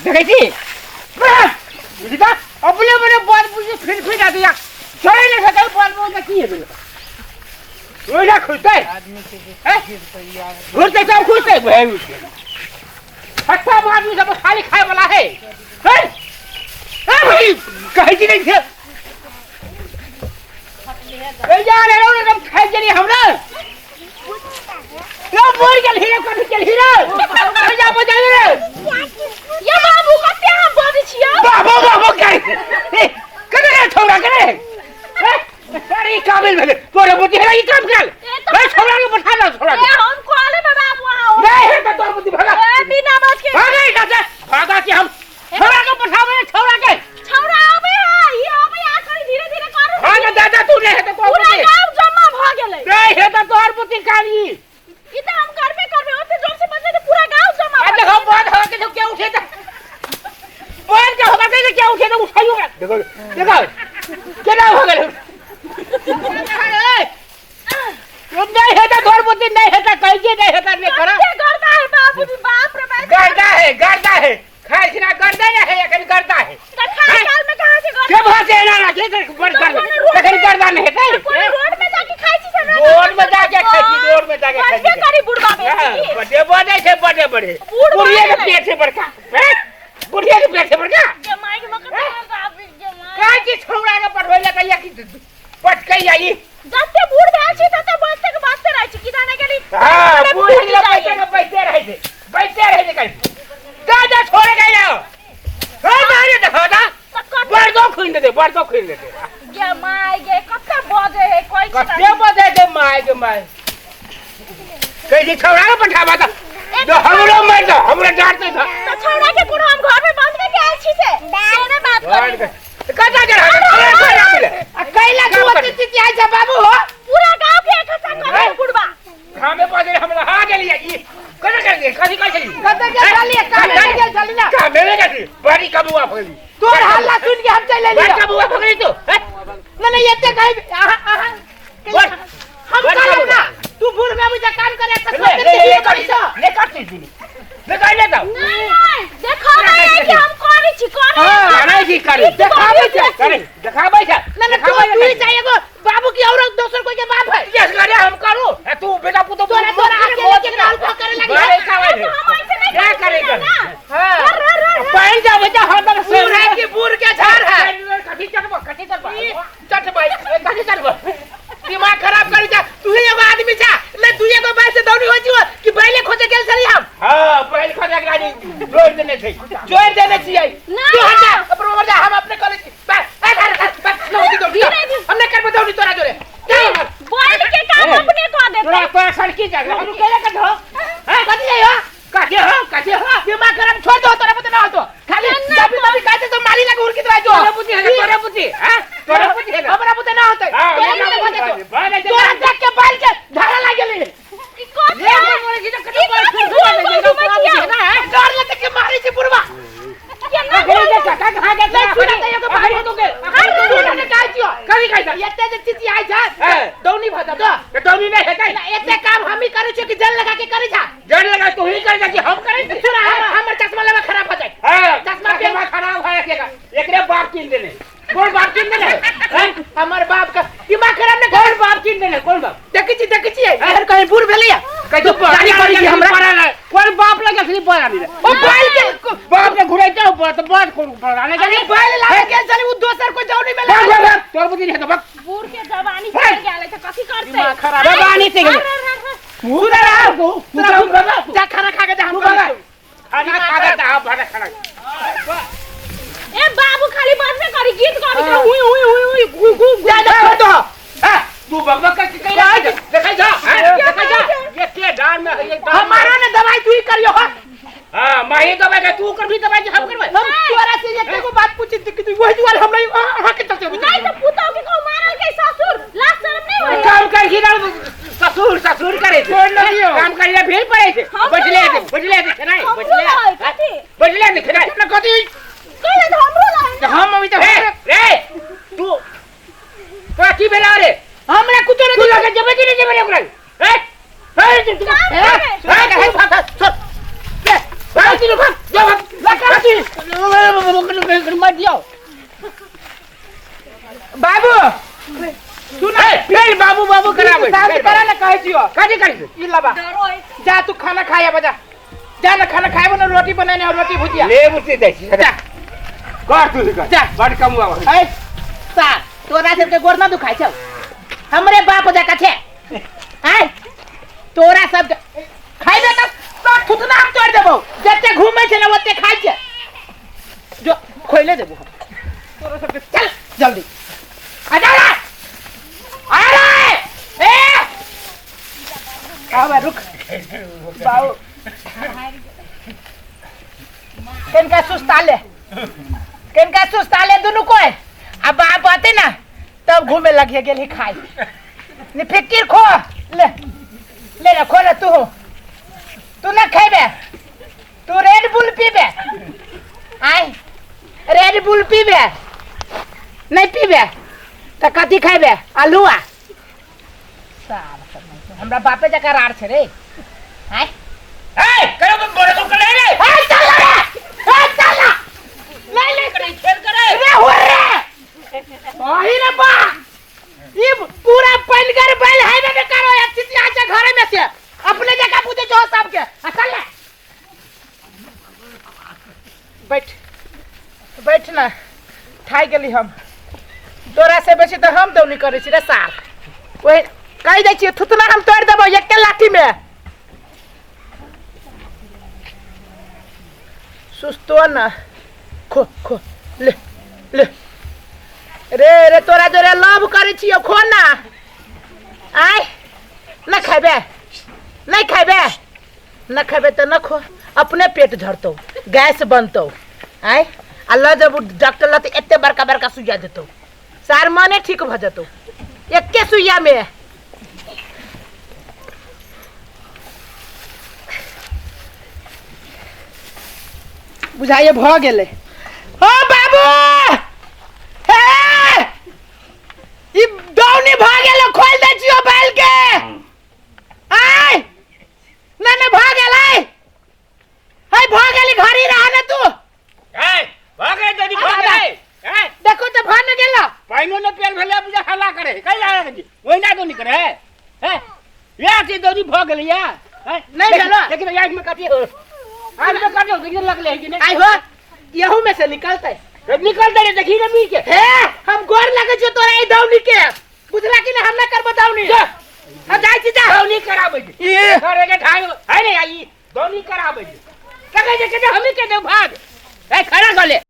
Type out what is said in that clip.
देखे थी बुझा अपने अपने बात पूछे फिर आ दिया चले ना सकल बात बोल की है वो ना खुलता है आदमी के घुरते सब खुलते है अच्छा बात भी सब खाली खाए वाला है भाई कहीं जी नहीं थे ए यार ये लोग खाए जनी हमरा लो बोल के हीरो कर के हीरो जा बजा रे ये बाबू कते हम बोली छिया बाबू करे छोड़ा करे अरे काबिल भेले तोरे बुद्धि है ई काम कर ए छोड़ा के बैठा ना छोड़ा ए हम कोले में बाबू आओ नहीं है तो तोर बुद्धि भागा ए बिना बात के भागा के हम छोड़ा के बैठावे छौड़ा आवे है ये आवे आ कर धीरे-धीरे कर हां ना दादा तू नहीं है तो तोर पूरा बुद्धि गांव जमा भ गेलै नहीं है तो तोर बुद्धि काली ई त हम करबे ओते जोर से बजले तो पूरा गांव जमा आ देखो बात हो के क्या उठे था बात क्या होगा के क्या उठे तो उठाइयो देखो क्या हो गया नहीं है तो तोर बुद्धि नहीं है तो कहिए नहीं है तो नहीं करा गर्दा है बाबू जी बाप रे बाप गर्दा है खाए सिना गर्दा है या कहीं गर्दा है खाए काल में कहां से क्या बात है ना के बड़ कर कहीं गर्दा नहीं है रोड में जाके खाई छी सब रोड में जाके खाई क्या करी बुढ़वा बेटी बड़े बुढ़िया के पेट से बड़का बुढ़िया के पेट से बड़का जमाई के मकर बाबू जमाई काय की छोड़ा के पढ़वेला कहिया की पटकई आई जत्ते बूढ़ भेल छी तते बस्ते के बास्ते रहै छी किदाने गेली हां बूढ़ के बैठे रहे थे कहीं दादा छोड़े गए ना हां मारे देखो दा बड़ दो खुइन दे जमाई गे कते बजे है कोई कते बजे के माय कहीं छोड़ा के पठावा था तो हमरो डांटते था तो छोड़ा के कोनो हम घर में बंद करके आइल छी से सेने बात कर कदा जरा मिले कैला तू चिचिया जा बाबू हो पूरा गांव के इकट्ठा कर बुढ़वा हमें पजे हमरा हा गेलिया ई कदा कर दे कदी कैसे कदा के चलिए का चली ना का मेरे गती बड़ी कबुआ फगली तोर हल्ला सुन के हम चले लिया बड़ी कबुआ फगली तो नहीं येते कहीं हम कर ना तू भूल में मुझे काम करे ले करती थी ले कर ले दो नहीं देखो नहीं कि हम करी छी हां नहीं की करी दिखावे छ ना तू ही चाहिए को बाबू की और दूसर कोई के बाप है यस करे हम करू तू बेटा पुतो तोरा आके के अल्फा करे लगी क्या करेगा हां पहन जा बेटा हम सोना की बूर के झाड़ है कठी चटबा दिमाग खराब कर जा तू ही एगो आदमी छा ले तू एगो बाई से दौड़ी हो जीव कि पहले खोजे गेल चली हम हां पहले खोजे गाड़ी जोड़ देने चाहिए तू हट जा अपन मर जा हम अपने कॉलेज बस नौदी दौड़ी हमने कर दौड़ी तोरा जोरे बोल के काम अपने को दे तोरा सड़की जगह हम केले का धो हां कथि है काके हो दिमाग खराब छोड़ दो तोरा पता ना हो तो खाली दबी काटे तो मारी लगे उड़ के तो आजो तोरा बुद्धि है हमरा पता ना होता तोरा देख के बाल के धारा लागेले डर लगे के मारी से बुढ़वा ये ना कहां गए सुना तो को बाहर हो दोगे तूने काय कियो कभी काय एते जे चिची आइ जा दौनी भदा तो दौनी नहीं है काय एते काम हम ही करे छ कि जल लगा के करे जा जल लगा तू ही करे जा हम करे सुना हमर चश्मा लगा खराब हो जाए हां चश्मा खराब है एकरे बाप किन देने कौन बाप किन देने हमर बाप का दिमाग खराब ने घर बाप किन देने कौन बाप देखी छी यार कहीं बूढ़ भेलिया कहीं तो गाड़ी पड़ी हमरा कौन बाप लगे सिर्फ पड़ा नहीं ओ बाल के बाप ने घुराइते ऊपर तो बात करू पड़ाने के बाल लागे के चली वो दोसर को जाऊ नहीं मिला तोर बुद्धि है तो बक बूढ़ के जवानी चल गेले तो कथि करते दिमाग खराब जवानी से गेले मुदा रहा को जा खाना खा के जा हम खाना खा के जा भाड़ा खाना ए बाबू खाली बस में करी गीत करी हुई जा तो तू बकबक का कहीं रहा देखा जा ये के डाल में है हमारा ने दवाई तू ही करियो हां माही दवाई का तू कर भी दवाई हम करबे हम तोरा से एक को बात पूछी कि तू वही वाला हम नहीं के चलते नहीं तो पुताओ के को मारल के ससुर लाज शर्म नहीं होई काम कर ही ससुर करे काम करिए भेल पड़े थे बजले नहीं बजले नहीं ना कथि कहले हमरो ला हम अभी तो रे तू कथि बेला रे हमरा कुछ नहीं लगे जबे नहीं ओकरा ए ए दियो बाबू सुन फिर बाबू बाबू करावे करा ना कहे छियो काजे करे ई लबा जा तू खाना खाया बजा जा ना खाना खाए ना रोटी बनाने और रोटी भुजिया ले मुझसे दे जा कर तू कर जा बड़ कमुआ ए सा तोरा सबके गोर ना दुखाय छौ हमरे बाप जका छे हैं तोरा सब खाइबे त तो थुतना हम तोड़ देबो जते घूमे छे ना ओते खाइ छे जो खोइले देबो तोरा सबके चल जल्दी आ जा आ रे ए आवे रुक बाऊ केनका सुस्ता ले दुनु कोई अब बाप आते ना तब घूमे लगे गेली खाई नि फिकिर खो ले ना खो ले तू ना खाइबे तू रेड बुल पीबे आई रेड बुल पीबे नहीं पीबे त कथी खाइबे आलूआ हमरा बापे जका रार छे रे आई ए करो तुम बोले तुम करे रे ए चल ले करे खेल करे रे हो रे ओही रे बा ये पूरा पलगर बैल हाईवे में करो या चिटिया के घर में से अपने जगह पूछे जो सब के चल ले बैठ ना खाई गेली हम तोरा से बेसी तो हम दौनी करे छी रे सार ओए कहि दै छी थुतना हम तोड़ देबो एक लाठी में सुस्तो ना खो ले रे तोरा जोरे लव करे छियो खो ना आय न खाइबे नहीं खाइबे तो न खो अपने पेट झड़तो गैस बनतो आय अल्लाह जब डॉक्टर लते एते बड़का सुइया देतो सार माने ठीक भ जतो एके सुइया में बुझाइए भ गेले ओ बाबू हे ई दौनी भ गेले खोल दे छियो बैल के आय न भ गेलै हे भ गेली घरी रह न तू ए भागे जदी भागे ए देखो तो भान गेला पाइनो ने पेल भेले पूजा हल्ला करे कई जा रे ओइ ना दोनी करे है या के दोनी भ गेलै या नहीं भेलो लेकिन याद में काटी हो आज में काटी हो देखिए लगले है कि नहीं आई हो यहू में से निकलतै निकलते रे देखी रे मी के हे हम गोर लगे छ तोरा ई दौनी के बुझला कि हम ना करबो दौनी हम जाई छी जा दौनी कराबै छी करे के ठाई है रे आई दौनी कराबै छी कहे जे के हमी के दे भाग ए खड़ा गले